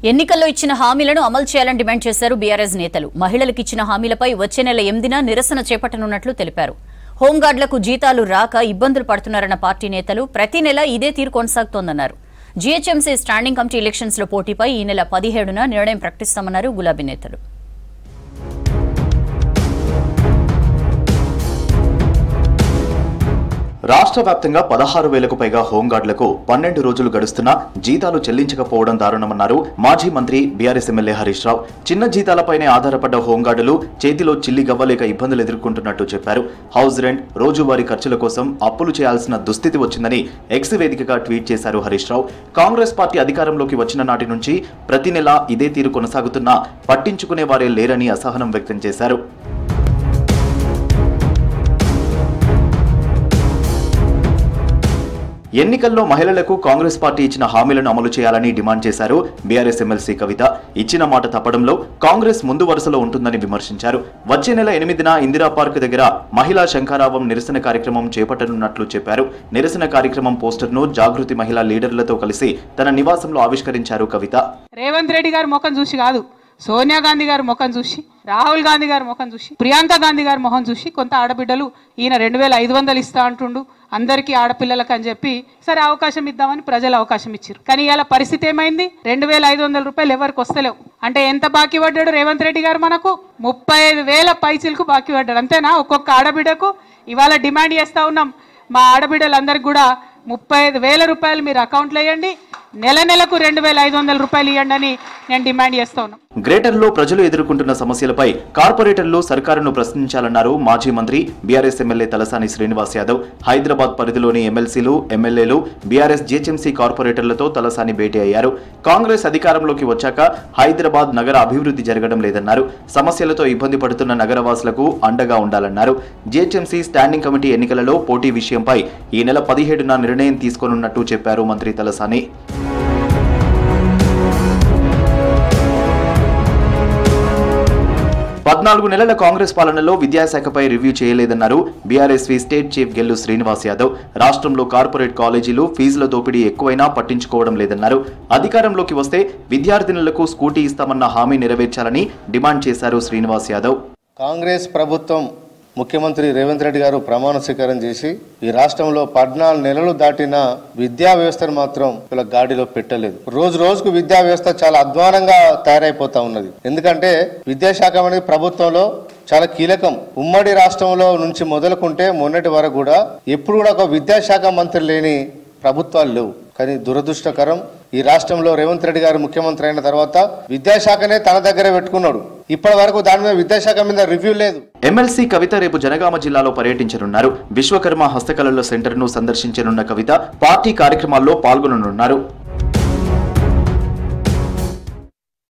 ఎన్నికల్లో ఇచ్చిన హామీలను అమలు చేయాలని డిమాండ్ చేశారు బీఆర్ఎస్ నేతలు. మహిళలకు ఇచ్చిన హామీలపై వచ్చే నెల 8న నిరసన చేపట్టనున్నట్లు తెలిపారు. హోంగార్డులకు జీతాలు రాక ఇబ్బందులు పడుతున్నారన్న పార్టీ నేతలు ప్రతి నెల ఇదే తీరు కొనసాగుతోందన్నారు. జీహెచ్ఎంసీ స్టాండింగ్ కమిటీ ఎలక్షన్స్ లో పోటీపై ఈ నెల 17న నిర్ణయం ప్రకటిస్తామన్నారు గులాబీ నేతలు. రాష్ట్ర వ్యాప్తంగా 16,000కు పైగా హోంగార్డులకు 12 రోజులు గడుస్తున్నా జీతాలు చెల్లించకపోవడం దారుణమన్నారు మాజీ మంత్రి బీఆర్ఎస్ ఎమ్మెల్యే హరీష్ రావు. చిన్న జీతాలపైనే ఆధారపడ్డ హోంగార్డులు చేతిలో చిల్లి గవ్వలేక ఇబ్బందులు ఎదుర్కొంటున్నట్టు చెప్పారు. హౌస్ రెంట్, రోజువారీ ఖర్చుల కోసం అప్పులు చేయాల్సిన దుస్థితి వచ్చిందని ఎక్స్ వేదికగా ట్వీట్ చేశారు హరీష్ రావు. కాంగ్రెస్ పార్టీ అధికారంలోకి వచ్చిన నాటి నుంచి ప్రతి నెల ఇదే తీరు కొనసాగుతున్నా పట్టించుకునే వారే లేరని అసహనం వ్యక్తం చేశారు. ఎన్నికల్లో మహిళలకు కాంగ్రెస్ పార్టీ ఇచ్చిన హామీలను అమలు చేయాలని డిమాండ్ చేశారు బీఆర్ఎస్ ఎమ్మెల్సీ కవిత. ఇచ్చిన మాట తప్పడంలో కాంగ్రెస్ ముందు వరుసలో ఉంటుందని విమర్శించారు. వచ్చే నెల 8న ఇందిరా పార్క్ దగ్గర మహిళా శంఖారావం నిరసన కార్యక్రమం చేపట్టనున్నట్లు చెప్పారు. నిరసన కార్యక్రమం పోస్టర్ను జాగృతి మహిళా లీడర్లతో కలిసి తన నివాసంలో ఆవిష్కరించారు కవిత. రేవంత్ రెడ్డి గారి ముఖం చూసి కాదు, సోనియా గాంధీ గారి ముఖం చూసి, రాహుల్ గాంధీ గారి ముఖం చూసి, ప్రియాంక గాంధీ గారి ముఖం చూసి కొంత ఆడబిడ్డలు ఈయన 2500 ఇస్తా అంటుండు అందరికీ ఆడపిల్లలకు అని చెప్పి సరే అవకాశం ఇద్దామని ప్రజలు అవకాశం ఇచ్చారు. కానీ ఇలా పరిస్థితి ఏమైంది? 2500 రూపాయలు ఎవరికి వస్తలేవు. అంటే ఎంత బాకీ పడ్డాడు రేవంత్ రెడ్డి గారు? మనకు 35,000 పైసలకు బాకీ పడ్డాడు. అంతేనా? ఒక్కొక్క ఆడబిడ్డకు ఇవాళ డిమాండ్ చేస్తా ఉన్నాం. మా ఆడబిడ్డలందరికీ కూడా 35,000 రూపాయలు మీరు అకౌంట్లో వేయండి, నెలకు 2,500 రూపాయలు ఇవ్వండి అని నేను డిమాండ్ చేస్తా ఉన్నాం. గ్రేటర్లో ప్రజలు ఎదుర్కొంటున్న సమస్యలపై కార్పొరేటర్లు సర్కారును ప్రశ్నించాలన్నారు మాజీ మంత్రి బీఆర్ఎస్ ఎమ్మెల్యే తలసాని శ్రీనివాస్ యాదవ్. హైదరాబాద్ పరిధిలోని ఎమ్మెల్సీలు, ఎమ్మెల్యేలు, బీఆర్ఎస్ జీహెచ్ఎంసీ కార్పొరేటర్లతో తలసాని భేటీ అయ్యారు. కాంగ్రెస్ అధికారంలోకి వచ్చాక హైదరాబాద్ నగర అభివృద్ధి జరగడం లేదన్నారు. సమస్యలతో ఇబ్బంది పడుతున్న నగరవాసులకు అండగా ఉండాలన్నారు. జీహెచ్ఎంసీ స్టాండింగ్ కమిటీ ఎన్నికలలో పోటీ విషయంపై ఈ నెల 17న నిర్ణయం తీసుకోనున్నట్టు చెప్పారు మంత్రి తలసాని. 14 నెలల కాంగ్రెస్ పాలనలో విద్యాశాఖపై రివ్యూ చేయలేదన్నారు బీఆర్ఎస్వి స్టేట్ చీఫ్ గెల్లు శ్రీనివాస్ యాదవ్. రాష్ట్రంలో కార్పొరేట్ కాలేజీలు ఫీజుల దోపిడీ ఎక్కువైనా పట్టించుకోవడం లేదన్నారు. అధికారంలోకి వస్తే విద్యార్థినులకు స్కూటీ ఇస్తామన్న హామీ నెరవేర్చాలని డిమాండ్ చేశారు శ్రీనివాస్ యాదవ్. కాంగ్రెస్ ప్రభుత్వం ముఖ్యమంత్రి రేవంత్ రెడ్డి గారు ప్రమాణ స్వీకారం చేసి ఈ రాష్ట్రంలో 14 నెలలు దాటిన విద్యా వ్యవస్థను మాత్రం ఇలా గాడిలో పెట్టలేదు. రోజు రోజుకు విద్యా వ్యవస్థ చాలా అధ్వానంగా తయారైపోతా ఉన్నది. ఎందుకంటే విద్యాశాఖ అనేది ప్రభుత్వంలో చాలా కీలకం. ఉమ్మడి రాష్ట్రంలో నుంచి మొదలుకుంటే మొన్నటి వరకు కూడా ఎప్పుడు కూడా ఒక విద్యాశాఖ మంత్రి లేని ప్రభుత్వాలు లేవు. కానీ దురదృష్టకరం, ఈ రాష్ట్రంలో రేవంత్ రెడ్డి గారు ముఖ్యమంత్రి అయిన తర్వాత విద్యాశాఖనే తన దగ్గరే పెట్టుకున్నాడు. ఇప్పటి వరకు దాని మీద విద్యాశాఖ మీద రివ్యూ లేదు. ఎమ్మెల్సీ కవిత రేపు జనగామ జిల్లాలో పర్యటించనున్నారు. విశ్వకర్మ హస్తకళల సెంటర్ను సందర్శించనున్న కవిత పార్టీ కార్యక్రమాల్లో పాల్గొననున్నారు.